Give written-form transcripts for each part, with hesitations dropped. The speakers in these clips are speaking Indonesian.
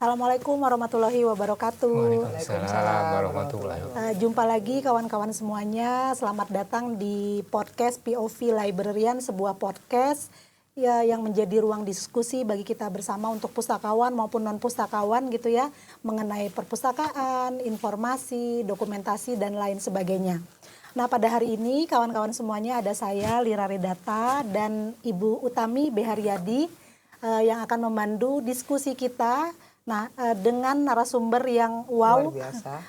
Assalamualaikum warahmatullahi wabarakatuh. Waalaikumsalam warahmatullahi wabarakatuh. Jumpa lagi kawan-kawan semuanya. Selamat datang di podcast POV Librarian, sebuah podcast ya yang menjadi ruang diskusi bagi kita bersama untuk pustakawan maupun non pustakawan gitu ya, mengenai perpustakaan, informasi, dokumentasi dan lain sebagainya. Nah, pada hari ini kawan-kawan semuanya ada saya Lira Redata dan Ibu Utami Beharyadi yang akan memandu diskusi kita. Nah, dengan narasumber yang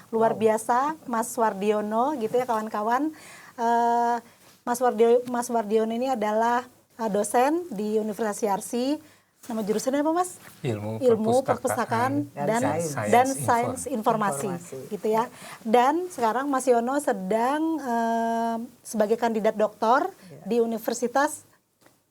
luar biasa, Mas Wardiono gitu ya kawan-kawan. Mas Wardiono ini adalah dosen di Universitas Yarsi. Nama jurusannya apa, Mas? Ilmu perpustakaan dan sains informasi gitu ya. Dan sekarang Mas Yono sedang sebagai kandidat doktor di Universitas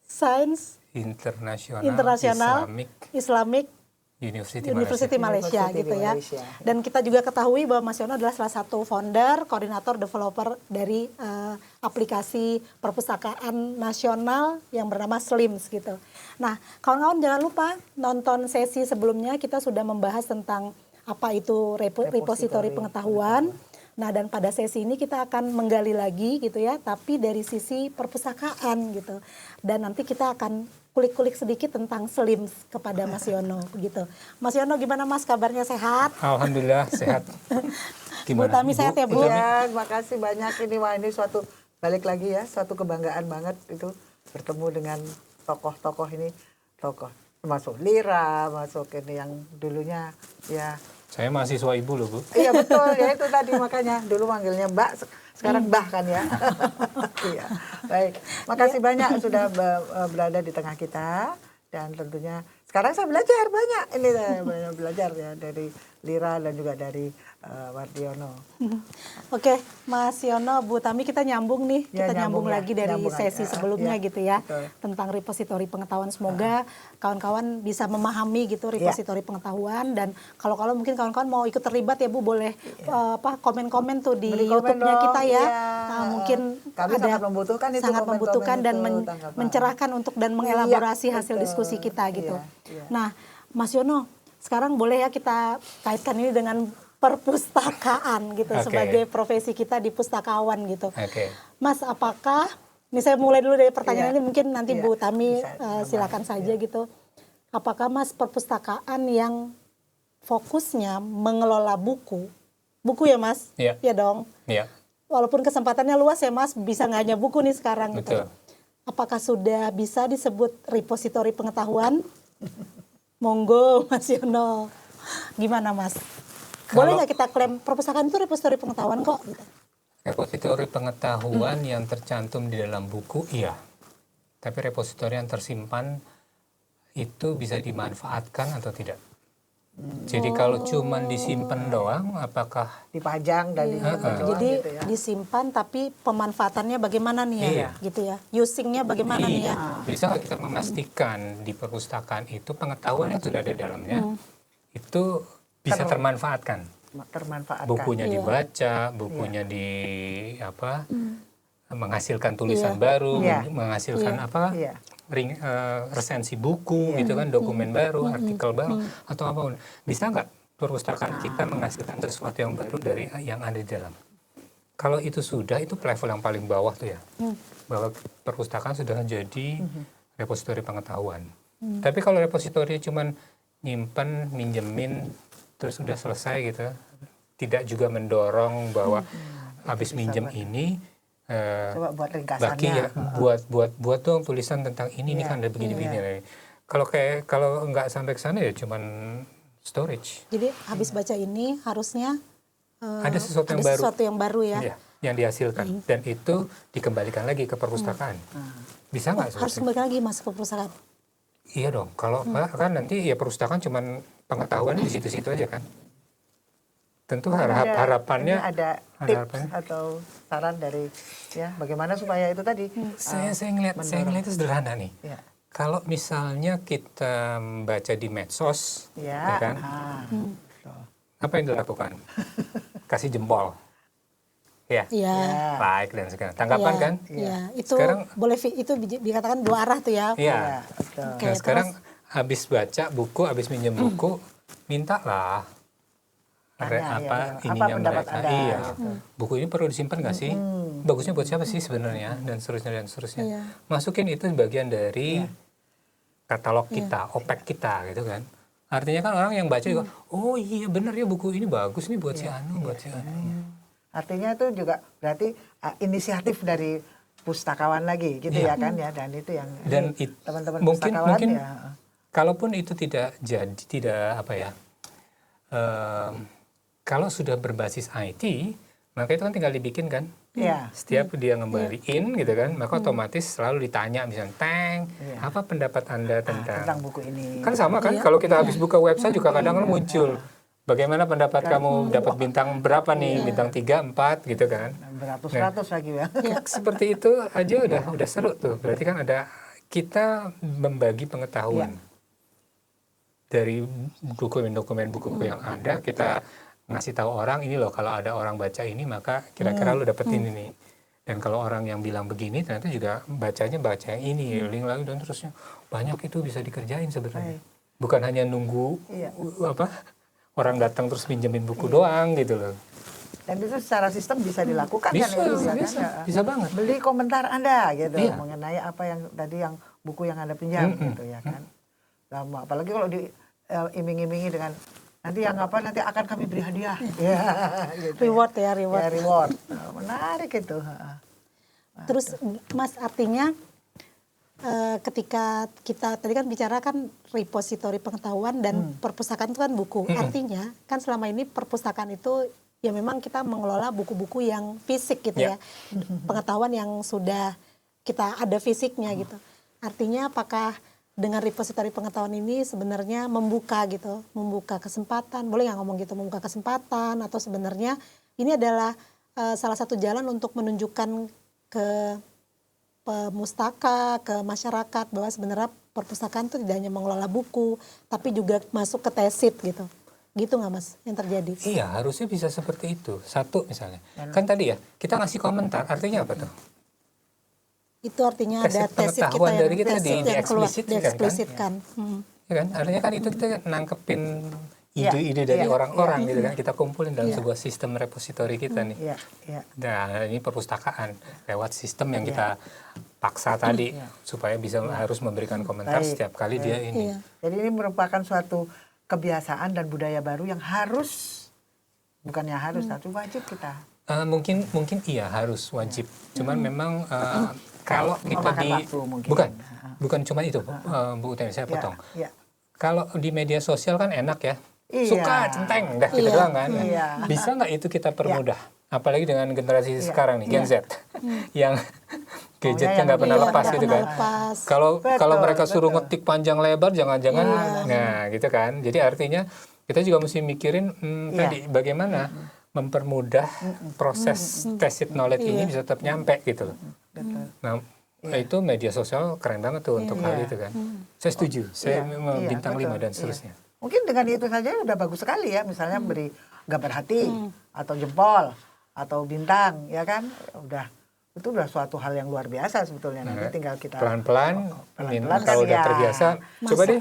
Sains Internasional Islamic University Malaysia gitu ya. Dan kita juga ketahui bahwa Mas Yono adalah salah satu founder, koordinator, developer dari aplikasi perpustakaan nasional yang bernama Slims gitu. Nah, kawan-kawan jangan lupa nonton sesi sebelumnya, kita sudah membahas tentang apa itu repositori pengetahuan. Nah, dan pada sesi ini kita akan menggali lagi gitu ya, tapi dari sisi perpustakaan gitu. Dan nanti kita akan kulik-kulik sedikit tentang Slims kepada Mas Yono gitu. Mas Yono gimana Mas, kabarnya sehat? Alhamdulillah sehat. Gimana? Bu Tami sehat ya Bu? Ya, makasih banyak ini suatu balik lagi ya, suatu kebanggaan banget itu bertemu dengan tokoh-tokoh ini, termasuk Lira, masuk ini yang dulunya ya. Saya mahasiswa Ibu loh Bu. Iya betul, ya itu tadi makanya dulu manggilnya Mbak, sekarang Mbah kan ya. Iya, baik. Makasih banyak sudah berada di tengah kita dan tentunya sekarang saya belajar banyak. Ini saya banyak belajar ya dari Lira dan juga dari Wardiono. Oke, Mas Yono, Bu Tami, kita nyambung nih, kita nyambung lagi dari sesi sebelumnya gitu ya, betul. Tentang repositori pengetahuan. Semoga kawan-kawan bisa memahami gitu repositori pengetahuan, dan kalau mungkin kawan-kawan mau ikut terlibat ya Bu, boleh komen-komen tuh di YouTube-nya kita ya. Nah, mungkin kami sangat membutuhkan dan mencerahkan untuk dan mengelaborasi hasil diskusi kita gitu. Nah, Mas Yono, sekarang boleh ya kita kaitkan ini dengan perpustakaan gitu sebagai profesi kita di pustakawan gitu. Mas, apakah ini saya mulai dulu dari pertanyaan ini, mungkin nanti Bu Tami silakan saja gitu. Apakah Mas perpustakaan yang fokusnya mengelola buku ya Mas? Iya dong. Iya. Walaupun kesempatannya luas ya Mas, bisa nggak hanya buku nih sekarang gitu. Apakah sudah bisa disebut repositori pengetahuan? Monggo Mas Yono. Gimana Mas? Boleh nggak kita klaim perpustakaan itu repositori pengetahuan kok? Repositori pengetahuan yang tercantum di dalam buku, iya. Tapi repositori yang tersimpan itu bisa dimanfaatkan atau tidak? Jadi kalau cuma disimpan doang, apakah dipajang dan jadi gitu ya? Disimpan tapi pemanfaatannya bagaimana nih ya? Gitu ya. Usingnya bagaimana nih ya? Bisa kita memastikan di perpustakaan itu pengetahuan yang sudah ada di dalamnya itu bisa termanfaatkan. Bukunya dibaca, bukunya menghasilkan tulisan baru, menghasilkan resensi buku gitu kan, dokumen baru, artikel baru atau apapun. Bisa nggak perpustakaan kita menghasilkan sesuatu yang baru dari yang ada di dalam? Kalau itu sudah, itu level yang paling bawah tuh ya. Bahwa perpustakaan sudah jadi repositori pengetahuan. Tapi kalau repositori cuman nyimpen, minjemin, terus sudah selesai gitu, tidak juga mendorong bahwa habis minjem ini coba buat ringkasannya, buat dong tulisan tentang ini kan ada begini-begini. Kalau nggak sampai ke sana ya cuman storage. Jadi habis baca ini harusnya ada sesuatu yang baru ya. Yang dihasilkan dan itu dikembalikan lagi ke perpustakaan. Bisa nggak? Harus kembali lagi Mas ke perpustakaan. Iya dong. Kalau kan nanti ya perpustakaan cuman pengetahuan di situ-situ aja kan. Tentu harapannya ada tips atau saran dari bagaimana supaya itu tadi. Saya ngelihat itu sederhana nih. Kalau misalnya kita baca di medsos, ya kan, apa yang dilakukan? Kasih jempol. Like dan segala. Tanggapan kan? Itu sekarang, boleh itu dikatakan dua arah tuh ya. Iya. Nah, sekarang habis baca buku, habis minjem buku, mintalah Tanya, apa ya. ininya Apa pendapat mereka. Anda, Iya, gitu. buku ini perlu disimpan nggak sih? Bagusnya buat siapa sih sebenarnya, dan seterusnya dan seterusnya. Iya. Masukin itu bagian dari katalog kita, OPEK kita gitu kan. Artinya kan orang yang baca juga, oh iya benar ya buku ini bagus nih buat si Anu, buat si Anu. Artinya itu juga berarti inisiatif dari pustakawan lagi gitu ya kan ya, dan itu yang Dan teman-teman mungkin pustakawan ya. kalaupun itu tidak apa ya, kalau sudah berbasis IT, maka itu kan tinggal dibikin kan. Iya. Setiap dia ngembaliin gitu kan, maka otomatis selalu ditanya misalnya, apa pendapat Anda Tentang buku ini. kan sama kan, kalau kita habis buka website juga kadang kan muncul, bagaimana pendapat kamu, dapat bintang berapa nih, bintang 3, 4 gitu kan. Beratus-ratus lagi ya. Seperti itu aja udah seru tuh, berarti kan ada kita membagi pengetahuan. Dari dokumen-dokumen buku-buku yang ada, kita ngasih tahu orang ini loh, kalau ada orang baca ini maka kira-kira lo dapet ini nih. Dan kalau orang yang bilang begini ternyata juga bacanya baca yang ini, link lagi dan terusnya. Banyak itu bisa dikerjain sebenarnya. Bukan hanya nunggu orang datang terus pinjemin buku doang gitu loh. Dan itu secara sistem bisa dilakukan Bisa, kan itu bisa banget. Beli komentar Anda gitu Iya. mengenai apa yang tadi yang buku yang Anda pinjam gitu ya kan. Lama, apalagi kalau diiming-imingi dengan nanti nanti akan kami beri hadiah. Ya, gitu Reward ya, reward. Ya, reward. Menarik itu. Terus Mas, artinya ketika kita tadi kan bicara kan repositori pengetahuan dan perpustakaan itu kan buku. Artinya kan selama ini perpustakaan itu ya memang kita mengelola buku-buku yang fisik gitu ya. Pengetahuan yang sudah kita ada fisiknya gitu. Artinya apakah dengan repositori pengetahuan ini sebenarnya membuka kesempatan, boleh nggak ngomong gitu, membuka kesempatan, atau sebenarnya ini adalah salah satu jalan untuk menunjukkan ke pemustaka, ke masyarakat bahwa sebenarnya perpustakaan itu tidak hanya mengelola buku, tapi juga masuk ke tesit gitu. Gitu nggak Mas yang terjadi? Iya, harusnya bisa seperti itu. Satu misalnya, kan tadi ya kita ngasih komentar, artinya apa tuh? Itu artinya ada tesit kita pengetahuan dari yang kita dieksplisitkan. Ya kan? Artinya kan itu kita nangkepin ide-ide dari orang-orang gitu kan, kita kumpulin dalam sebuah sistem repositori kita nih. Nah, ini perpustakaan lewat sistem yang kita paksa tadi supaya bisa harus memberikan komentar setiap kali dia ini. Jadi ini merupakan suatu kebiasaan dan budaya baru yang bukannya harus, tapi wajib kita. Mungkin iya harus wajib. Cuman memang kalau kita bukan cuma itu, Bu Utami, saya potong. Kalau di media sosial kan enak ya, suka centeng, dah gitu doang kan. Bisa nggak itu kita permudah? Apalagi dengan generasi sekarang nih, Gen Z, yang gadgetnya nggak pernah lepas gitu kan. Kalau mereka suruh ngetik panjang lebar, jangan-jangan, nah gitu kan. Jadi artinya kita juga mesti mikirin tadi bagaimana mempermudah proses tacit knowledge ini bisa tetap nyampe gitu loh. Nah, itu media sosial keren banget tuh untuk hal itu kan. Saya setuju, saya bintang 5 dan seterusnya. Mungkin dengan itu saja udah bagus sekali ya, misalnya beri gambar hati atau jempol atau bintang, ya kan, itu udah suatu hal yang luar biasa sebetulnya. Nanti tinggal kita pelan-pelan kalau udah terbiasa, coba deh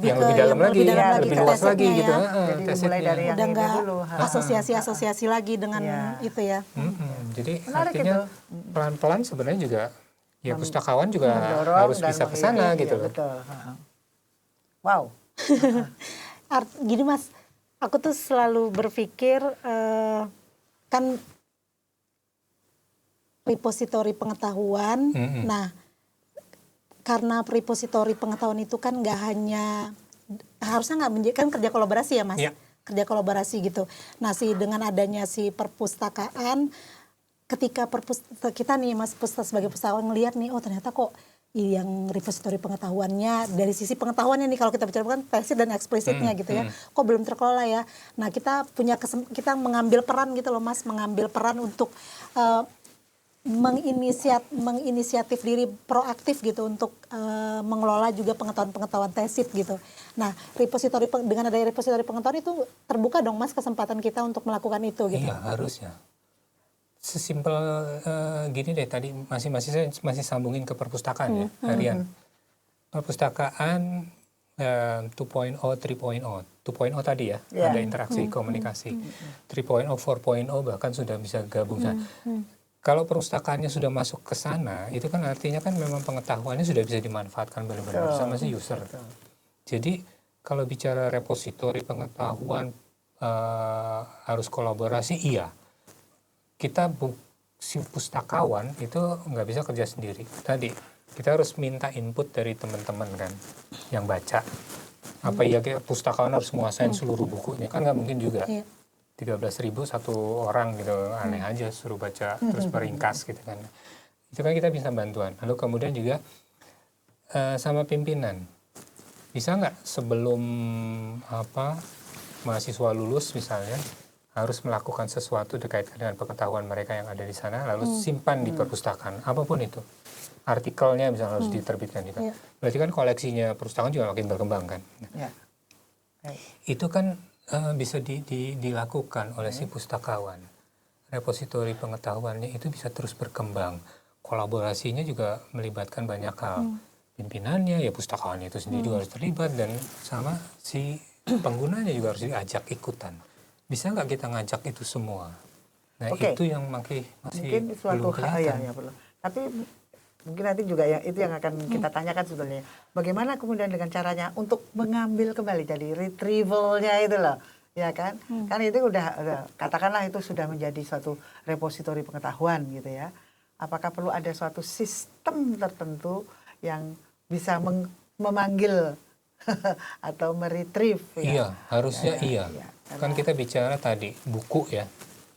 yang lebih dalam lagi, lebih luas lagi gitu. Jadi mulai dari yang udah ini nggak dulu. asosiasi lagi dengan itu ya. Jadi menarik artinya pelan-pelan sebenarnya juga ya pustakawan juga harus bisa ke sana gitu loh. Betul. Wow. Gini Mas, aku tuh selalu berpikir kan repositori pengetahuan. Nah, karena repositori pengetahuan itu kan nggak hanya harusnya nggak menjadikan kerja kolaborasi ya Mas, kerja kolaborasi gitu. Nah, dengan adanya si perpustakaan, ketika kita nih Mas sebagai pustakawan ngelihat nih, oh ternyata kok yang repositori pengetahuannya dari sisi pengetahuannya nih, kalau kita bicara kan tesit dan eksplisitnya gitu ya, kok belum terkelola ya. Nah, kita kita mengambil peran gitu loh Mas, mengambil peran untuk menginisiatif diri proaktif gitu untuk mengelola juga pengetahuan tesit gitu. Nah, dengan adanya repositori pengetahuan itu terbuka dong Mas kesempatan kita untuk melakukan itu gitu. Iya, harusnya. Sesimpel gini deh, tadi saya masih sambungin ke perpustakaan ya, harian. Perpustakaan 2.0, 3.0. 2.0 tadi ya, Yeah. ada interaksi, komunikasi. 3.0, 4.0 bahkan sudah bisa gabung. Nah, kalau perpustakaannya sudah masuk ke sana, itu kan artinya kan memang pengetahuannya sudah bisa dimanfaatkan benar-benar Betul. sama si user. Jadi kalau bicara repositori pengetahuan harus kolaborasi, iya. Kita si pustakawan itu nggak bisa kerja sendiri. Tadi kita harus minta input dari teman-teman kan yang baca. Apa iya pustakawan harus menguasain seluruh bukunya, kan nggak mungkin juga. 13.000 satu orang gitu, aneh aja suruh baca terus meringkas gitu kan. Itu kan kita bisa bantuan. Lalu kemudian juga sama pimpinan. Bisa nggak sebelum mahasiswa lulus misalnya harus melakukan sesuatu terkait dengan pengetahuan mereka yang ada di sana, lalu simpan di perpustakaan, apapun itu. Artikelnya misalnya harus diterbitkan juga. Berarti kan koleksinya perpustakaan juga makin berkembang kan. Ya. Itu kan bisa dilakukan oleh si pustakawan. Repositori pengetahuannya itu bisa terus berkembang. Kolaborasinya juga melibatkan banyak hal. Pimpinannya, ya pustakawannya itu sendiri juga harus terlibat, dan sama si penggunanya juga harus diajak ikutan. Bisa nggak kita ngajak itu semua? Nah, itu yang masih mungkin suatu belum hal kelihatan. ya perlu. Tapi mungkin nanti juga itu yang akan kita tanyakan sebenarnya. Bagaimana kemudian dengan caranya untuk mengambil kembali, jadi retrievalnya itu loh, ya kan? Kan itu udah katakanlah itu sudah menjadi suatu repositori pengetahuan gitu ya. Apakah perlu ada suatu sistem tertentu yang bisa memanggil atau meretrieve? Iya, harusnya iya. Karena, Kan kita bicara tadi buku ya.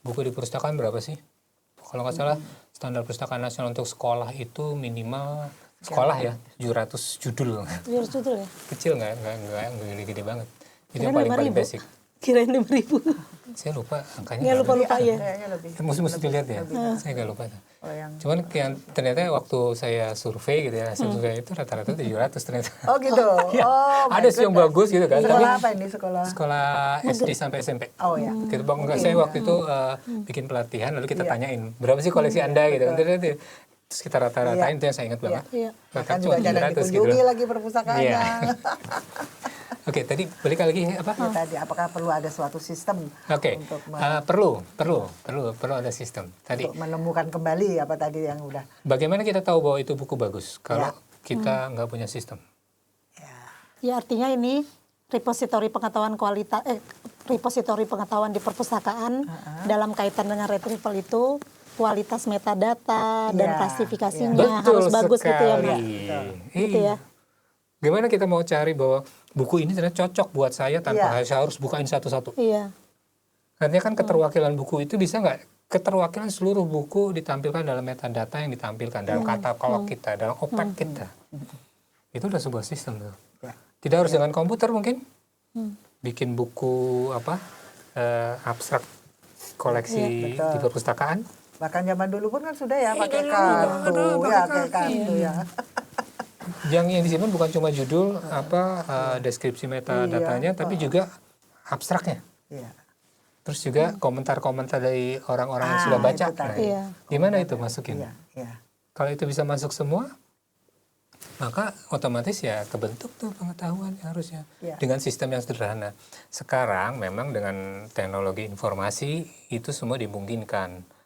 Buku di perpustakaan berapa sih? Kalau nggak salah standar perpustakaan nasional untuk sekolah itu minimal sekolah ya 700 judul. 700 judul ya? Kecil nggak gede-gede banget. Itu Kirain yang paling 5.000. basic. Kirain 5.000. Saya lupa angkanya. Nggak lupa ya. kayaknya lebih. Mesti dilihat ya. Saya nggak lupa. Cuman ternyata waktu saya survei gitu ya, survei itu rata-rata 700 ternyata. Oh gitu. Ya, Oh, ada sih yang bagus gitu kan. Sekolah apa ini sekolah? Sekolah SD sampai SMP. Oh ya. Gitu bang, saya waktu itu bikin pelatihan, lalu kita tanyain berapa sih koleksi Anda gitu. Terus kita rata-ratain, itu yang saya ingat banget. Kan juga jangan dikunjungi lagi perpustakaannya. Iya. Oke, tadi balik lagi apa? Ya, tadi apakah perlu ada suatu sistem untuk perlu ada sistem. Tadi untuk menemukan kembali apa tadi yang udah. bagaimana kita tahu bahwa itu buku bagus kalau kita nggak punya sistem? Ya artinya ini repositori pengetahuan repositori pengetahuan di perpustakaan dalam kaitan dengan retrieval itu kualitas metadata dan klasifikasinya harus bagus gitu ya Mbak. Gitu ya. Gimana kita mau cari bahwa buku ini ternyata cocok buat saya tanpa saya harus bukain satu-satu? Iya. Artinya kan keterwakilan buku itu bisa nggak keterwakilan seluruh buku ditampilkan dalam metadata yang ditampilkan dalam katalog kita, dalam OPAC kita. Itu udah sebuah sistem tuh. Tidak harus dengan komputer mungkin. Bikin buku abstrak koleksi di perpustakaan. Bahkan zaman dulu pun kan sudah ya pakai kartu ya. Yang disimpan bukan cuma judul deskripsi metadatanya, tapi juga abstraknya. Iya. Terus juga komentar-komentar dari orang-orang yang sudah baca. Gimana itu masukin? Iya. Kalau itu bisa masuk semua, maka otomatis ya kebentuk tuh pengetahuan harusnya dengan sistem yang sederhana. Sekarang memang dengan teknologi informasi itu semua dimungkinkan.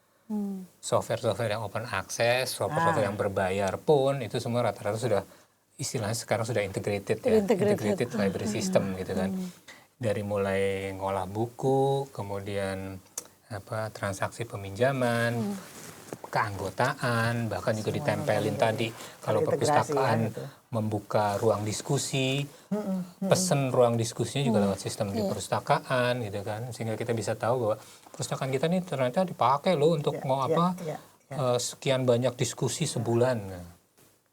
Software-software yang open access, software-software yang berbayar pun itu semua rata-rata sudah istilahnya sekarang sudah integrated ya, integrated library system gitu kan. Dari mulai ngolah buku, kemudian transaksi peminjaman, keanggotaan, bahkan juga ditempelin tadi kalau perpustakaan membuka ruang diskusi, pesen ruang diskusinya juga lewat sistem di perpustakaan gitu kan, sehingga kita bisa tahu bahwa perpustakaan kita ini ternyata dipakai loh untuk sekian banyak diskusi sebulan. Nah,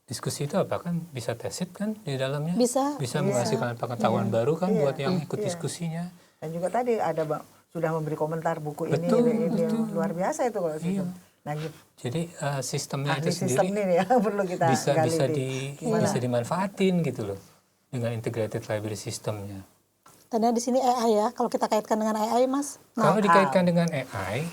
diskusi itu apa kan bisa tesit kan di dalamnya, bisa menghasilkan pengetahuan baru kan buat yang ikut diskusinya. Dan juga tadi ada sudah memberi komentar buku ini luar biasa itu kalau sistem. Nah, gitu. Jadi sistemnya itu sendiri sistem ini ya perlu kita bisa dimanfaatin gitu loh dengan integrated library systemnya. Tadinya di sini AI ya, kalau kita kaitkan dengan AI Mas. Kalau dikaitkan dengan AI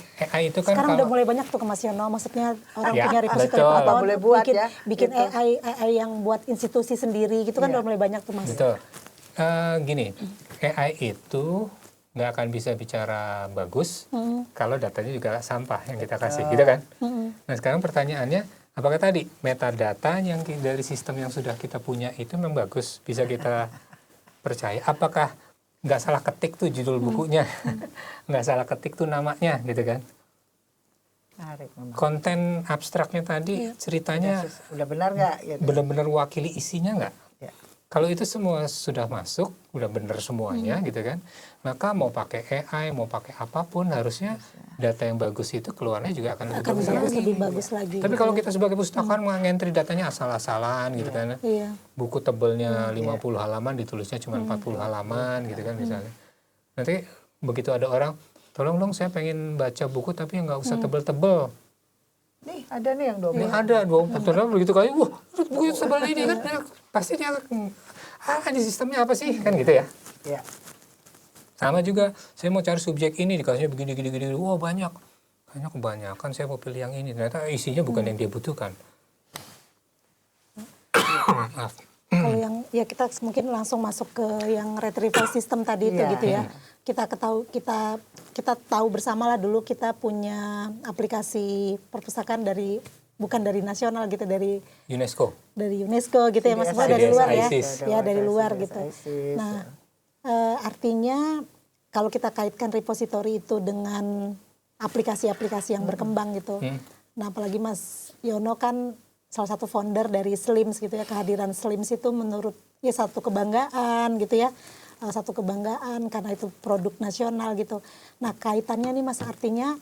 itu kan sekarang udah mulai banyak tuh ke Mas Yono, maksudnya orang punya repositori pengetahuan boleh buat bikin AI yang buat institusi sendiri gitu kan udah mulai banyak tuh Mas. Betul. Gini, AI itu nggak akan bisa bicara bagus kalau datanya juga sampah yang kita kasih, gitu kan? Nah sekarang pertanyaannya, apakah tadi metadata yang dari sistem yang sudah kita punya itu memang bagus, bisa kita percaya? Apakah nggak salah ketik tuh judul bukunya, nggak salah ketik tuh namanya, gitu kan? Menarik, memang. Konten abstraknya tadi ceritanya Udah benar nggak? Gitu. benar-benar wakili isinya nggak? Ya. Kalau itu semua sudah masuk, udah benar semuanya gitu kan, maka mau pakai AI, mau pakai apapun harusnya data yang bagus itu keluarnya juga akan lebih bagus lagi. Tapi kalau kita sebagai pustakawan ngentri datanya asal-asalan gitu kan, Iya. buku tebelnya 50 halaman ditulisnya cuma 40 halaman gitu kan misalnya. Nanti begitu ada orang, tolong dong saya pengen baca buku tapi nggak usah tebel-tebel. Nih ada nih yang 20. Ini ada 24 tahun begitu kali, wah buku sebel ini kan, pasti dia di sistemnya apa sih kan gitu ya. Ya. Sama juga, saya mau cari subjek ini dikasihnya begini, wah banyak, kayaknya kebanyakan saya mau pilih yang ini, ternyata isinya bukan yang dia butuhkan. Maaf. Kalau yang ya kita mungkin langsung masuk ke yang retrieval system tadi itu Iya. gitu ya. Kita tahu bersama lah dulu kita punya aplikasi perpustakaan bukan dari nasional gitu, dari UNESCO. UNESCO gitu ya, maksudnya dari luar ya. ISIS. Ya dari luar gitu. ISIS. Nah, artinya kalau kita kaitkan repository itu dengan aplikasi-aplikasi yang berkembang gitu. Nah, apalagi Mas Yono kan salah satu founder dari Slims gitu ya, kehadiran Slims itu menurut ya satu kebanggaan gitu ya, satu kebanggaan karena itu produk nasional gitu. Nah kaitannya nih Mas, artinya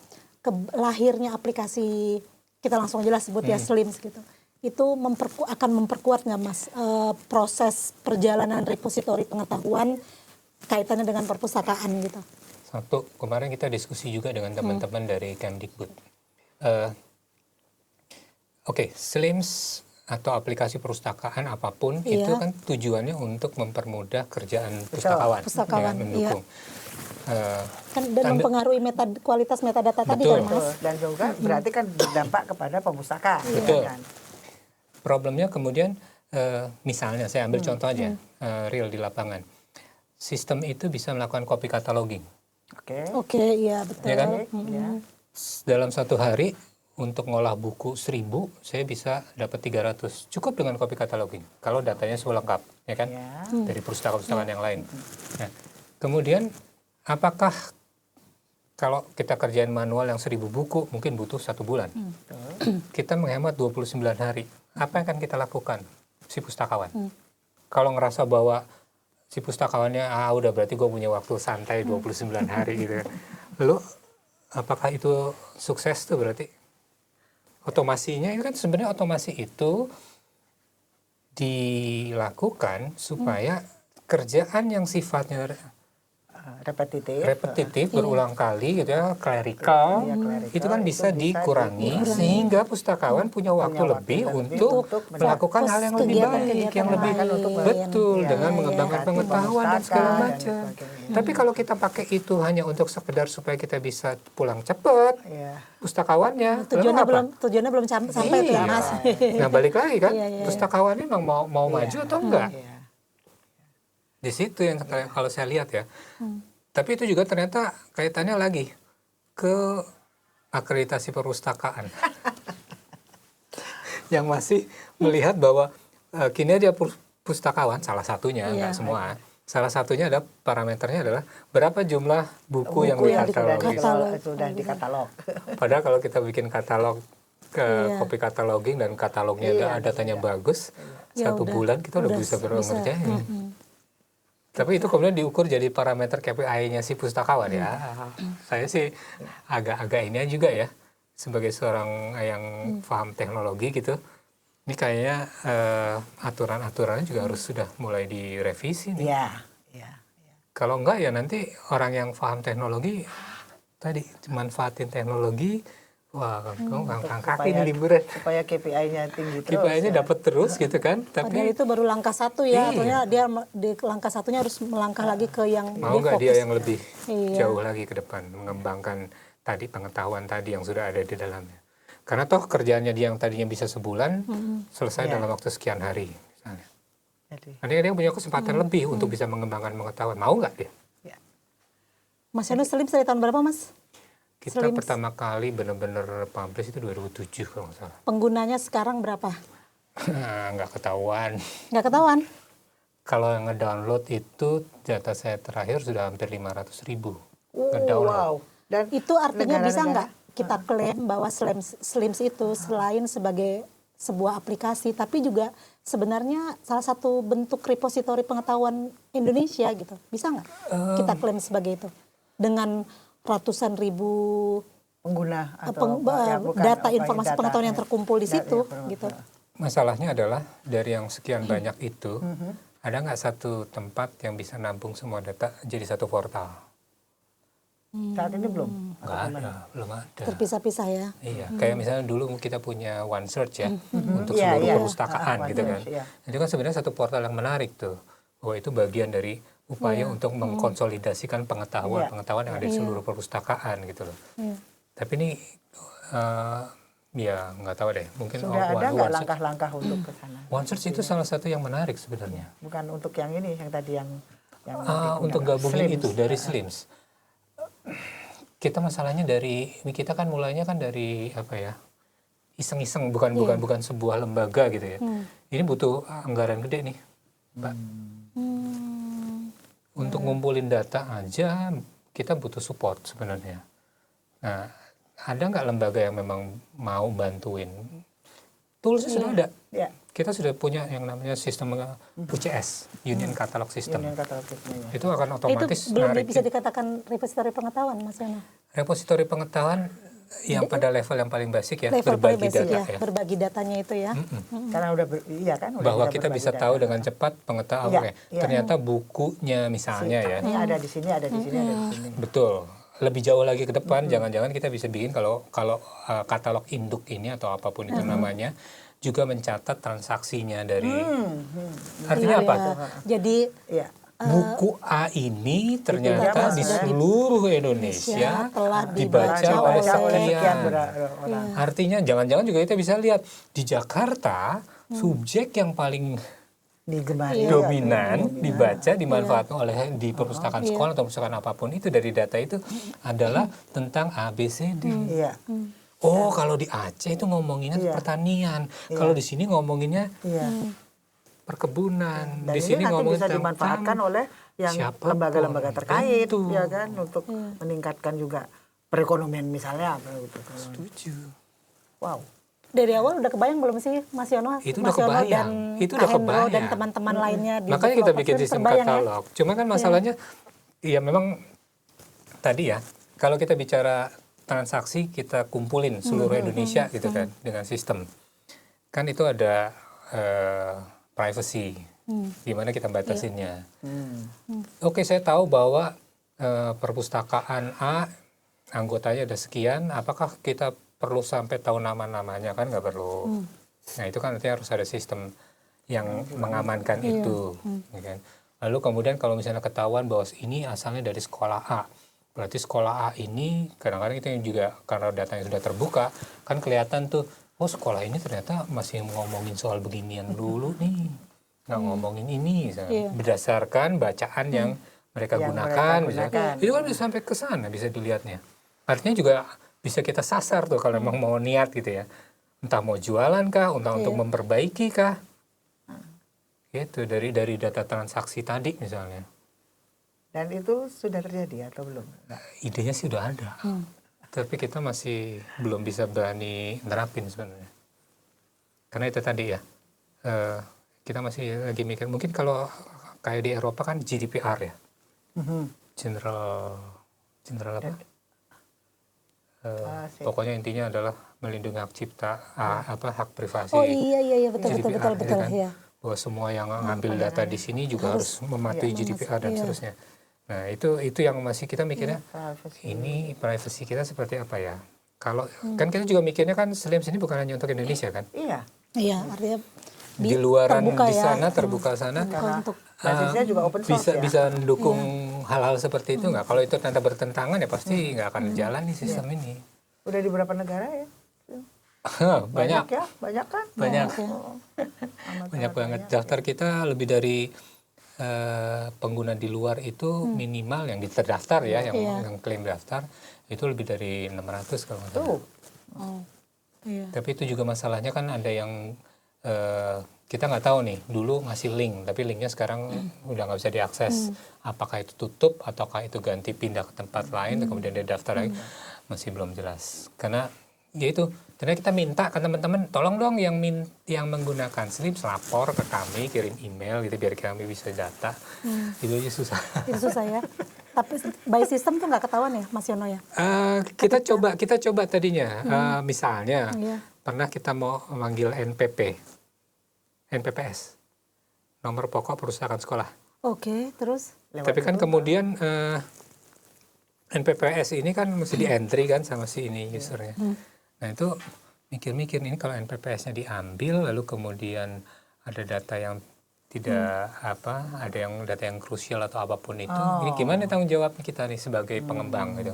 lahirnya aplikasi, kita langsung jelas sebut ya Slims gitu, itu akan memperkuat nggak Mas proses perjalanan repositori pengetahuan kaitannya dengan perpustakaan gitu? Satu, kemarin kita diskusi juga dengan teman-teman dari Kemdikbud. Oke, Slims atau aplikasi perpustakaan apapun itu kan tujuannya untuk mempermudah kerjaan pustakawan, ya, mendukung. Dan mempengaruhi kualitas metadata tadi kan Mas. Dan juga berarti kan berdampak kepada pemustaka. Betul. Kan? Problemnya kemudian, misalnya saya ambil contoh aja, real di lapangan. Sistem itu bisa melakukan copy cataloging. Oke, iya betul. Ya kan? Ya. Dalam satu hari, untuk ngolah buku 1000, saya bisa dapat 300. Cukup dengan copy cataloging. Kalau datanya semua lengkap, ya kan? Ya. Dari perpustakaan yang lain. Nah, kemudian, apakah kalau kita kerjain manual yang 1000 buku, mungkin butuh 1 bulan. Kita menghemat 29 hari. Apa yang akan kita lakukan, si pustakawan? Kalau ngerasa bahwa si pustakawannya, udah berarti gue punya waktu santai 29 hari gitu. Lalu, apakah itu sukses tuh berarti? Otomasinya itu kan sebenarnya otomasi itu dilakukan supaya kerjaan yang sifatnya repetitif berulang kali gitu ya, clerical, itu kan bisa dikurangi sehingga pustakawan punya waktu lebih untuk melakukan hal yang lebih baik, yang lebih betul dengan mengembangkan pengetahuan dan segala macam. Tapi kalau kita pakai itu hanya untuk sekedar supaya kita bisa pulang cepat, pustakawannya tujuannya belum sampai tuh Mas. Nah balik lagi kan, pustakawannya memang mau maju atau enggak? Di situ yang kalau saya lihat ya. Tapi itu juga ternyata kaitannya lagi ke akreditasi perpustakaan. Yang masih melihat bahwa kinerja pustakawan, salah satunya, enggak semua. Salah satunya ada parameternya adalah berapa jumlah buku yang sudah dikatalog. Padahal kalau kita bikin katalog, copy cataloging dan katalognya datanya bagus, 1 bulan kita udah bisa mengerjain. Tapi itu kemudian diukur jadi parameter KPI-nya si pustakawan ya. Saya sih agak ini juga ya, sebagai seorang yang paham teknologi gitu. Ini kayaknya aturan-aturannya juga harus sudah mulai direvisi nih. Kalau enggak ya nanti orang yang paham teknologi tadi manfaatin teknologi, wah ngangkat kaki di liburan. Supaya KPI-nya tinggi terus. KPI-nya dapat terus gitu kan. Tapi padahal itu baru langkah 1 ya. Artinya dia di langkah 1-nya harus melangkah lagi ke yang mau nggak dia yang lebih jauh lagi ke depan, mengembangkan tadi pengetahuan tadi yang sudah ada di dalamnya. Karena toh kerjaannya dia yang tadinya bisa sebulan selesai dalam waktu sekian hari misalnya. Nanti dia punya kesempatan lebih untuk bisa mengembangkan pengetahuan. Mau nggak dia? Ya. Mas Yono Slims dari tahun berapa, Mas? Kita Slims. pertama kali benar-benar publish itu 2007 kalau nggak salah. Penggunanya sekarang berapa? Nggak ketahuan. Nggak ketahuan? Kalau yang ngedownload itu data saya terakhir sudah hampir 500.000 Wow. ngedownload. Dan Itu artinya bisa negara-negara- nggak kita klaim bahwa Slims itu selain sebagai sebuah aplikasi, tapi juga sebenarnya salah satu bentuk repositori pengetahuan Indonesia gitu. Bisa nggak kita klaim sebagai itu? Dengan ratusan ribu pengguna atau bukan, data apa, informasi data, pengetahuan yang terkumpul di data, situ ya, gitu. Masalahnya adalah dari yang sekian banyak itu, ada nggak satu tempat yang bisa nampung semua data jadi satu portal? Saat ini belum. Nggak ada, belum ada. Terpisah-pisah ya. Iya, kayak misalnya dulu kita punya OneSearch ya, untuk Iya, seluruh iya. perpustakaan gitu kan. OneSearch, iya. Itu kan sebenarnya satu portal yang menarik tuh, bahwa itu bagian dari upaya untuk mengkonsolidasikan pengetahuan yang ada di seluruh perpustakaan gitu loh. Iya. Tapi ini ya nggak tahu deh, mungkin Sudah ada nggak langkah-langkah untuk ke sana? OneSearch itu salah satu yang menarik sebenarnya. Bukan untuk yang ini, yang tadi yang Untuk gabungin Slims. itu dari Slims. Kita masalahnya kita kan mulainya kan dari apa ya? Iseng-iseng, bukan sebuah lembaga gitu ya. Ini butuh anggaran gede nih, Mbak. Untuk ngumpulin data aja kita butuh support sebenarnya. Nah, ada nggak lembaga yang memang mau bantuin? Toolsnya sudah ada. Ya, Kita sudah punya yang namanya sistem UCS, Union Catalog System. Union Catalog System, ya. Itu akan otomatis Itu belum narik bisa dikatakan repositori pengetahuan, Mas Yono. repositori pengetahuan yang pada level yang paling basic ya, Level paling berbagi basic data ya, ya. berbagi datanya itu ya. Karena udah iya kan, udah Bahwa bisa kita berbagi bisa data. tahu dengan cepat pengetahuan. Iya, Oke, iya. ternyata bukunya misalnya ya. Ini ada di sini, ada di sini, ada di sini. Betul. Lebih jauh lagi ke depan, jangan-jangan kita bisa bikin kalau katalog induk ini atau apapun itu namanya juga mencatat transaksinya dari. Artinya apa? Iya. Jadi Iya. Buku A ini ternyata di sudah seluruh Indonesia telah dibaca oleh sekian. orang. Artinya jangan-jangan juga kita bisa lihat di Jakarta subjek yang paling Digemari. dominan dibaca dimanfaatkan oleh di perpustakaan sekolah atau perpustakaan apapun itu dari data itu adalah tentang ABCD. Iya. Oh, kalau di Aceh itu ngomonginnya pertanian. Kalau di sini ngomonginnya Iya. perkebunan. Dan di ini sini nanti ngomongin bisa tentang dimanfaatkan oleh yang siapapun. lembaga-lembaga terkait, Itu. ya kan, untuk meningkatkan juga perekonomian misalnya apa gitu. Setuju. Wow. dari awal udah kebayang belum sih Mas Yono? Itu Mas udah Yono kebayang. dan Itu Kak udah Hendro kebayang. dan teman-teman lainnya di Makanya kita Developers bikin kan sistem terbayang ya? katalog. Cuma kan masalahnya, ya memang tadi ya, kalau kita bicara transaksi kita kumpulin seluruh Indonesia gitu kan dengan sistem. Kan itu ada privacy, gimana kita batasinnya. Oke, saya tahu bahwa perpustakaan A anggotanya ada sekian, apakah kita perlu sampai tahu nama-namanya? Kan nggak perlu. Nah itu kan artinya harus ada sistem yang mengamankan itu. Ya kan? Lalu kemudian kalau misalnya ketahuan bahwa ini asalnya dari sekolah A, berarti sekolah A ini kadang-kadang itu juga karena datanya sudah terbuka, kan kelihatan tuh, oh sekolah ini ternyata masih ngomongin soal beginian dulu nih, nggak ngomongin ini, misalnya. Berdasarkan bacaan yang mereka gunakan, misalnya. Itu kan bisa sampai ke sana, bisa dilihatnya. Artinya juga bisa kita sasar tuh kalau memang mau niat gitu ya, entah mau jualan kah, entah untuk memperbaiki kah, gitu dari data transaksi tadi misalnya. Dan itu sudah terjadi atau belum? Idenya sih udah ada, tapi kita masih belum bisa berani nerapin sebenarnya. Karena itu tadi ya, kita masih lagi mikir, mungkin kalau kayak di Eropa kan GDPR ya, General apa? Pokoknya intinya adalah melindungi hak cipta, hak privasi. Oh iya betul GDPR, betul kan? ya. Bahwa semua yang ngambil data di sini juga harus mematuhi GDPR dan seterusnya. Nah itu yang masih kita mikirnya, ini privacy kita seperti apa ya? Kalau kan kita juga mikirnya kan Slims ini bukan hanya untuk Indonesia kan? Iya artinya di luaran terbuka di sana terbuka sana untuk basisnya juga open source bisa mendukung hal-hal seperti itu nggak? Kalau itu ternyata bertentangan ya pasti nggak akan jalan nih sistem ini. Udah di beberapa negara ya? Banyak. ya, banyak kan? Banyak. Oh, amat Banyak sangat banget. Daftar kita lebih dari pengguna di luar itu minimal yang terdaftar ya, yang klaim daftar itu lebih dari 600 kalau nggak salah. Tuh. Oh, iya. Tapi itu juga masalahnya kan ada yang kita nggak tahu nih, dulu masih link, tapi linknya sekarang udah nggak bisa diakses. Apakah itu tutup ataukah itu ganti pindah ke tempat lain, kemudian dia daftar lagi, masih belum jelas. Karena ya itu, ternyata kita minta ke teman-teman, tolong dong yang menggunakan Slims lapor ke kami, kirim email gitu biar kami bisa data. Itu aja susah. Itu susah ya. Tapi by system tuh nggak ketahuan ya, Mas Yono ya? Kita coba tadinya, misalnya Iya. pernah kita mau memanggil NPPS, nomor pokok perusahaan sekolah. Oke, terus? Tapi kan kemudian NPPS ini kan mesti di entry kan sama si ini usernya. Nah itu mikir-mikir ini kalau NPPS-nya diambil lalu kemudian ada data yang tidak ada yang data yang krusial atau apapun itu, ini gimana tanggung jawabnya kita nih sebagai pengembang gitu.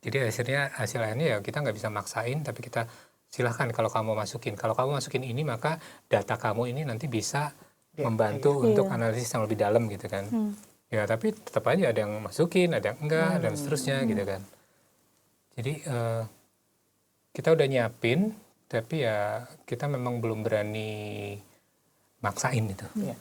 Jadi hasilnya ya kita nggak bisa maksain, tapi kita silahkan kalau kamu masukin ini maka data kamu ini nanti bisa membantu untuk analisis yang lebih dalam gitu kan. Ya tapi tetap aja ada yang masukin, ada yang enggak dan seterusnya gitu kan. Jadi kita udah nyiapin, tapi ya kita memang belum berani maksain itu. Iya.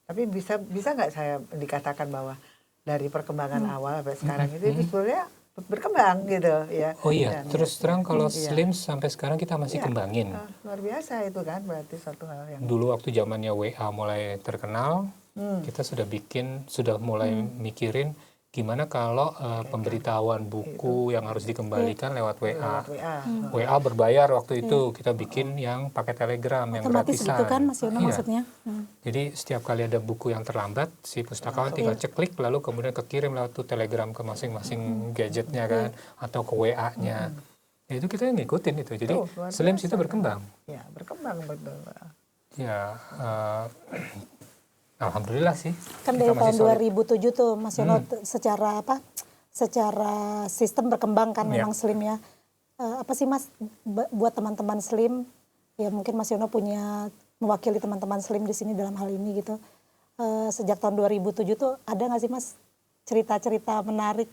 Tapi bisa nggak saya dikatakan bahwa dari perkembangan awal sampai sekarang itu sebenarnya berkembang gitu ya. Oh iya, Dan terus terang kalau Slims sampai sekarang kita masih kembangin. Luar biasa itu kan, berarti satu hal yang Dulu waktu zamannya WA mulai terkenal, kita sudah mulai mikirin gimana kalau pemberitahuan buku yang harus dikembalikan lewat WA. WA berbayar waktu itu, kita bikin yang pakai Telegram yang Otomatis gratisan. gitu kan, Mas Yono maksudnya? Jadi setiap kali ada buku yang terlambat, si pustakawan tinggal ceklik lalu kemudian kekirim lewat tuh Telegram ke masing-masing gadgetnya kan, atau ke WA-nya. Ya itu kita ngikutin itu. Jadi Slims itu berkembang. ya berkembang betul. Ya, alhamdulillah sih. Kan dari tahun 2007 tuh Mas Yono secara sistem berkembang kan memang Slim ya. Apa sih Mas buat teman-teman Slim, ya mungkin Mas Yono punya mewakili teman-teman Slim di sini dalam hal ini gitu. Sejak tahun 2007 tuh ada nggak sih Mas cerita-cerita menarik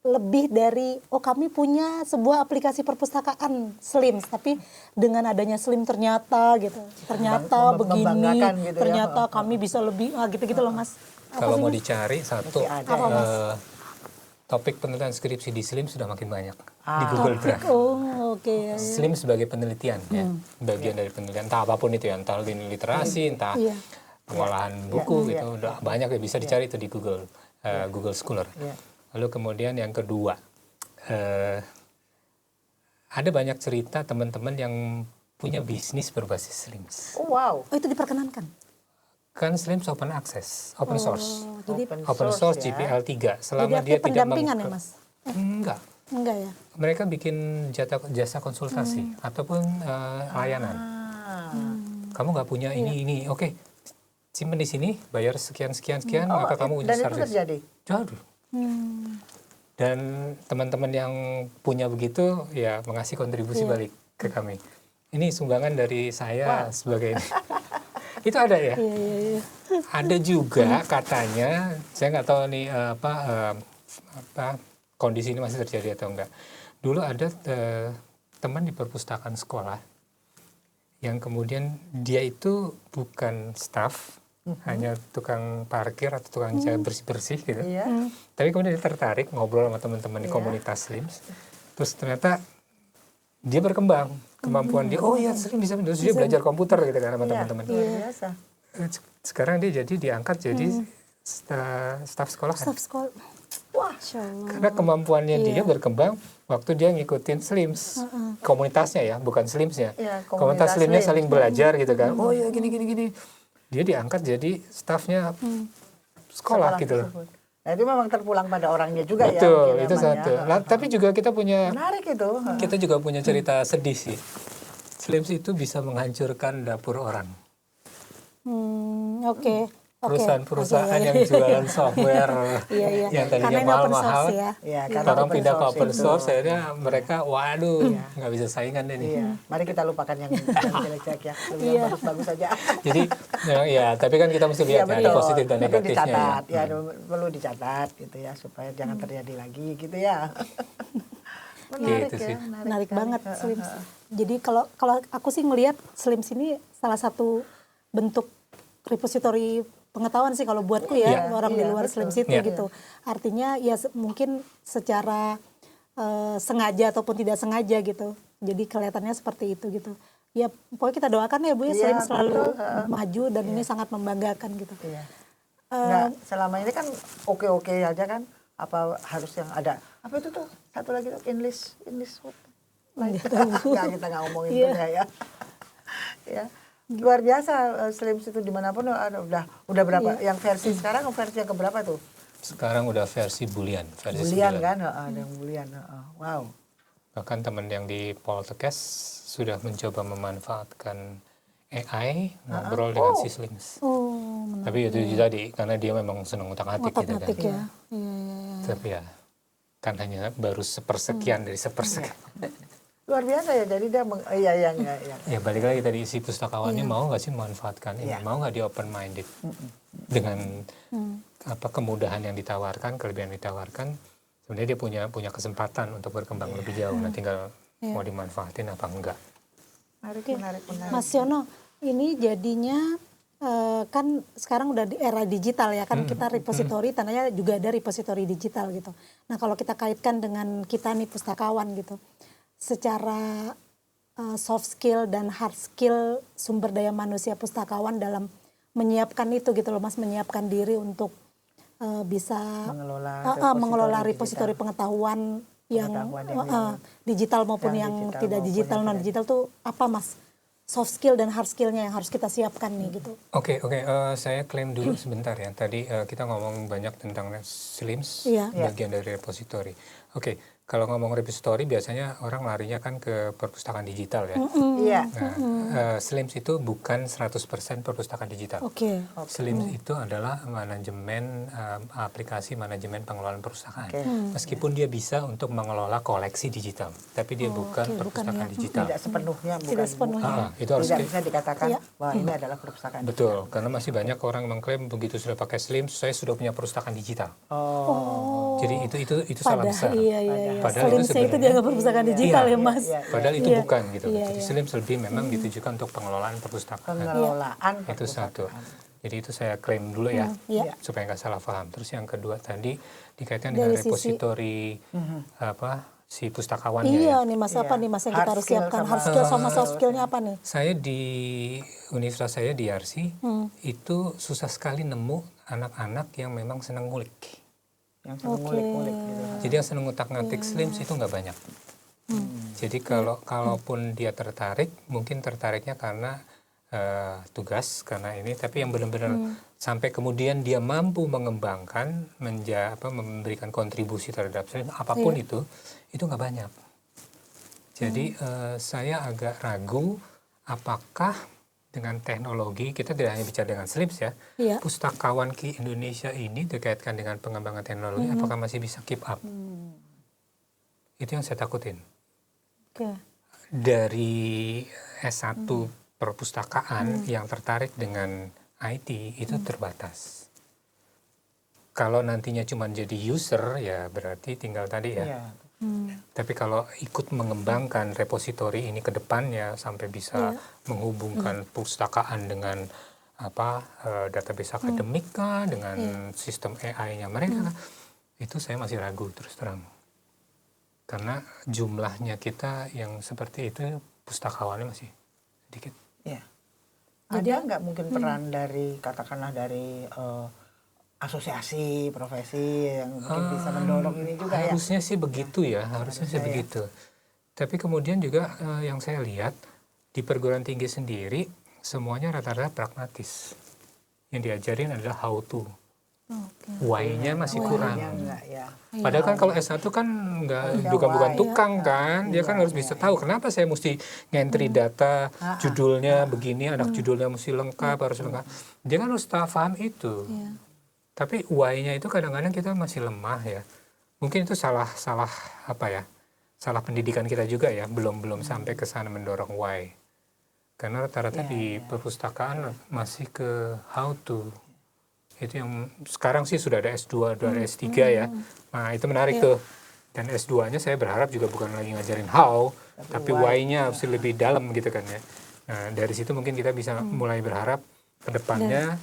lebih dari kami punya sebuah aplikasi perpustakaan Slims, tapi dengan adanya Slim ternyata begini gitu ternyata kami bisa lebih gitu loh Mas. Kalau mau dicari satu Apa, Mas? topik penelitian skripsi di Slim sudah makin banyak di Google Drive. Oke. Slim sebagai penelitian ya, bagian dari penelitian entah apapun itu ya, entah literasi, entah pengolahan buku gitu, udah banyak ya bisa dicari itu di Google Scholar. Lalu kemudian yang kedua, ada banyak cerita teman-teman yang punya bisnis berbasis Slims. Oh wow. Oh itu diperkenankan? Kan Slims open access, open source. Jadi Open source ya. GPL 3. Selama jadi dia tidak pendampingan ya Mas? Enggak. Ya? Mereka bikin jasa konsultasi ataupun layanan. Kamu nggak punya ini, oke. Simpen di sini, bayar sekian, maka kamu punya dan itu service. terjadi? Jadi. Dan teman-teman yang punya begitu ya mengasih kontribusi balik ke kami. Ini sumbangan dari saya sebagai itu ada ya. Ada juga katanya, saya nggak tahu nih kondisi ini masih terjadi atau enggak. Dulu ada teman di perpustakaan sekolah yang kemudian dia itu bukan staff, hanya tukang parkir atau tukang bersih-bersih gitu. Tapi kemudian dia tertarik ngobrol sama teman-teman di komunitas Slims. Terus ternyata dia berkembang kemampuan dia. Oh iya, Slim bisa. Terus dia belajar komputer gitu kan sama teman-teman. Biasa. Sekarang dia diangkat jadi staf sekolah. Staff sekolah. Wah, karena kemampuannya dia berkembang waktu dia ngikutin Slims. Komunitasnya ya, bukan Slimsnya. Komunitas Slimnya saling belajar gitu kan. Oh iya gini. Dia diangkat jadi stafnya sekolah gitu. Nah itu memang terpulang pada orangnya juga. Betul, ya. itu satu. Tapi juga kita punya menarik itu. Kita juga punya cerita sedih sih. Slims itu bisa menghancurkan dapur orang. Oke. perusahaan-perusahaan Oke, yang jualan software Iya, iya. yang Karena tadinya ini open source mahal-mahal, ya. Iya, karena orang open pindah ke source open itu. source, akhirnya mereka, waduh, nggak bisa saingan deh nih. Iya, mari kita lupakan yang jelek-jelek ya, lebih yang bagus-bagus saja. Jadi, ya, tapi kan kita mesti lihat ya, ada positif dan Itu negatifnya ya. dicatat, ya, perlu dicatat gitu ya, supaya jangan terjadi lagi gitu ya. Menarik Gitu ya, sih. Menarik sekali. banget Slims. Jadi kalau aku sih ngelihat Slims ini salah satu bentuk repository pengetahuan sih kalau buatku ya, Iya. orang di luar Betul. Slims itu Iya. gitu. Artinya ya mungkin secara sengaja ataupun tidak sengaja gitu. Jadi kelihatannya seperti itu gitu. Ya pokoknya kita doakan ya Bu ya, Iya, Slims selalu betul. maju dan ini sangat membanggakan gitu. Iya. Nggak, selama ini kan oke-oke aja kan, apa harus yang ada, apa itu tuh, satu lagi tuh, English what? Nggak, kita nggak ngomongin itu ya. Ya. Luar biasa Slims itu dimanapun ada, udah berapa, yang versi sekarang versi yang keberapa tuh? Sekarang udah versi Boolean, versi Bulian 9. kan, ada yang bulian. Wow. Bahkan teman yang di Poltekkes sudah mencoba memanfaatkan AI ngobrol dengan si Slims. Oh, menarik. Tapi itu tadi karena dia memang senang utak-atik gitu kan. Otak-atik ya. Iya, iya, iya. Tapi ya kan hanya baru sepersekian dari sepersekian. Luar biasa ya, jadi dia iya. Ya balik lagi tadi isi pustakawannya mau nggak sih memanfaatkan ini, mau nggak dia open minded dengan apa kemudahan yang ditawarkan, kelebihan yang ditawarkan, sebenarnya dia punya kesempatan untuk berkembang lebih jauh. Nah tinggal mau dimanfaatin apa enggak. Menarik. Mas Yono, ini jadinya kan sekarang udah di era digital ya kan, kita repository tandanya juga ada repository digital gitu. Nah kalau kita kaitkan dengan kita nih pustakawan gitu, secara soft skill dan hard skill sumber daya manusia pustakawan dalam menyiapkan itu gitu loh Mas, menyiapkan diri untuk bisa mengelola repository pengetahuan yang digital maupun yang tidak digital, non digital tuh apa Mas? Soft skill dan hard skillnya yang harus kita siapkan nih gitu. Oke, saya klaim dulu sebentar ya. Tadi kita ngomong banyak tentang Slims, bagian dari repository. Oke, kalau ngomong repository biasanya orang larinya kan ke perpustakaan digital ya. Iya. Nah, Slims itu bukan 100% perpustakaan digital. Oke. Slims itu adalah manajemen aplikasi manajemen pengelolaan perpustakaan. Meskipun dia bisa untuk mengelola koleksi digital, tapi dia bukan perpustakaan digital. Tidak sepenuhnya, bukan. Itu harus tidak bisa dikatakan bahwa ini adalah perpustakaan. Betul, karena masih banyak orang mengklaim begitu sudah pakai Slims, saya sudah punya perpustakaan digital. Jadi itu salah besar. Iya. Padahal itu Slimsnya itu dianggap perpustakaan digital ya Mas. Padahal itu bukan gitu. Jadi Slims lebih memang ditujukan untuk pengelolaan perpustakaan. Pengelolaan Itu satu. Jadi itu saya klaim dulu ya, supaya nggak salah paham. Terus yang kedua tadi dikaitkan dengan repository si pustakawannya. Iya nih Mas, apa nih Mas yang kita harus siapkan? Hard skill sama soft skillnya apa nih? Saya di universitas saya di RC itu susah sekali nemu anak-anak yang memang senang ngulik. Yang senang ngulik-ngulik gitu. Jadi yang senang ngutak-ngatik Slims itu nggak banyak. Jadi kalaupun dia tertarik, mungkin tertariknya karena tugas, karena ini. Tapi yang benar-benar sampai kemudian dia mampu mengembangkan, memberikan kontribusi terhadap Slims, apapun itu nggak banyak. Jadi saya agak ragu apakah dengan teknologi, kita tidak hanya bicara dengan Slims ya, pustakawan di Indonesia ini dikaitkan dengan pengembangan teknologi, apakah masih bisa keep up? Itu yang saya takutin. Dari S1 perpustakaan yang tertarik dengan IT itu terbatas. Kalau nantinya cuma jadi user ya berarti tinggal tadi ya. Tapi kalau ikut mengembangkan repository ini ke depannya sampai bisa menghubungkan perpustakaan dengan database akademik dengan sistem AI-nya mereka, itu saya masih ragu terus terang. Karena jumlahnya kita yang seperti itu pustakawannya masih sedikit. Iya. Ada nggak mungkin peran dari katakanlah dari asosiasi profesi yang mungkin bisa mendorong ini juga ya? Harusnya sih begitu ya, harusnya sih begitu. Tapi kemudian juga yang saya lihat di perguruan tinggi sendiri semuanya rata-rata pragmatis. Yang diajarin adalah how to. Oke. Why-nya masih kurang. Ya, enggak, ya. Padahal kan kalau S1 kan bukan tukang kan, dia kan harus bisa tahu kenapa saya mesti ngentri data, judulnya begini, anak judulnya mesti lengkap, harus lengkap. Dia kan harus paham itu. Iya. Tapi why-nya itu kadang-kadang kita masih lemah ya. Mungkin itu salah apa ya? Salah pendidikan kita juga ya, belum sampai ke sana mendorong why. Karena rata-rata di perpustakaan masih ke how to. Itu yang sekarang sih sudah ada S2, ada S3 ya. Nah, itu menarik tuh. Dan S2-nya saya berharap juga bukan lagi ngajarin how, tapi why-nya harus lebih dalam gitu kan ya. Nah, dari situ mungkin kita bisa mulai berharap ke depannya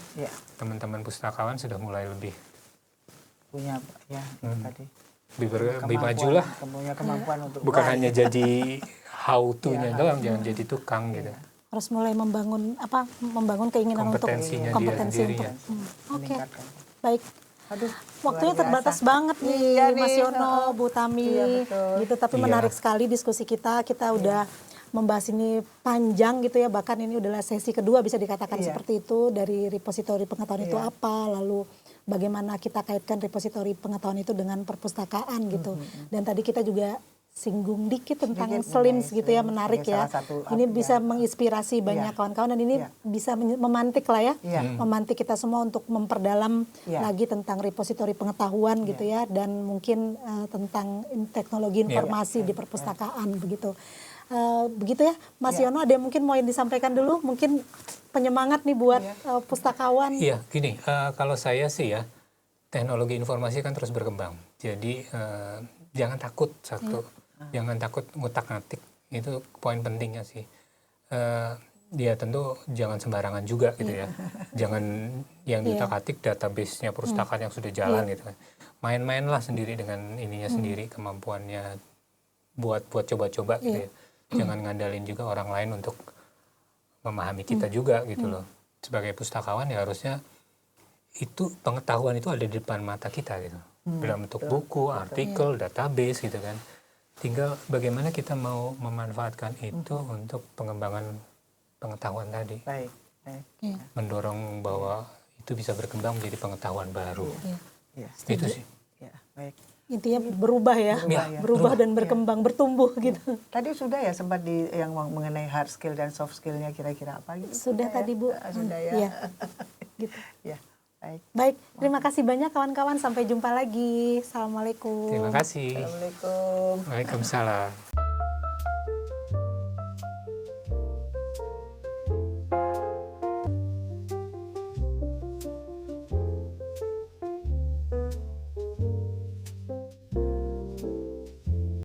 teman-teman pustakawan sudah mulai lebih Punya ya tadi. lebih maju lah. Punya kemampuan untuk Bukan hanya jadi how to-nya doang, jangan jadi tukang gitu. Harus mulai membangun keinginan untuk Kompetensinya dia kompetensi sendiri, untuk. ya. Oke. meningkatkan. Baik. Aduh, Waktunya luar terbatas biasa. banget nih, Iya nih, Mas Yono, Bu Tami, Iya, betul. gitu. Tapi Iya. menarik sekali diskusi kita. Kita udah membahas ini panjang gitu ya. Bahkan ini adalah sesi kedua bisa dikatakan Iya. seperti itu. Dari repositori pengetahuan itu apa, lalu bagaimana kita kaitkan repositori pengetahuan itu dengan perpustakaan gitu. Dan tadi kita juga singgung dikit tentang Sedikit SLIMS mengenai gitu ya, SLIMS menarik sebagai ya. salah satu Ini apa bisa ya. menginspirasi banyak kawan-kawan dan ini Iya. bisa memantik lah ya. Iya. Memantik kita semua untuk memperdalam Iya. lagi tentang repositori pengetahuan gitu ya, dan mungkin tentang teknologi informasi di perpustakaan begitu. Begitu ya, Mas Yono, ada yang mungkin mau yang disampaikan dulu, mungkin penyemangat nih buat pustakawan. Iya, gini, kalau saya sih ya, teknologi informasi kan terus berkembang. Jadi jangan takut jangan takut ngutak-ngatik, itu poin pentingnya sih. Ya tentu jangan sembarangan juga gitu ya. Jangan yang diutak-atik database-nya perpustakaan yang sudah jalan gitu. Main-mainlah sendiri dengan ininya sendiri, kemampuannya buat coba-coba gitu ya. Jangan ngandalin juga orang lain untuk memahami kita juga gitu loh. Sebagai pustakawan ya harusnya itu pengetahuan itu ada di depan mata kita gitu. Dalam bentuk buku, artikel, database gitu kan. Tinggal bagaimana kita mau memanfaatkan itu untuk pengembangan pengetahuan tadi. Baik, baik. Mendorong bahwa itu bisa berkembang menjadi pengetahuan baru. Ya, Itu sih. ya, baik. Intinya berubah ya, ya. berubah dan berkembang, bertumbuh gitu. Tadi sudah ya sempat yang mengenai hard skill dan soft skillnya kira-kira apa gitu. Sudah tadi Bu. Sudah ya. Iya. Gitu. Ya, baik. Baik, terima kasih banyak kawan-kawan. Sampai jumpa lagi. Assalamualaikum. Terima kasih. Assalamualaikum. Waalaikumsalam.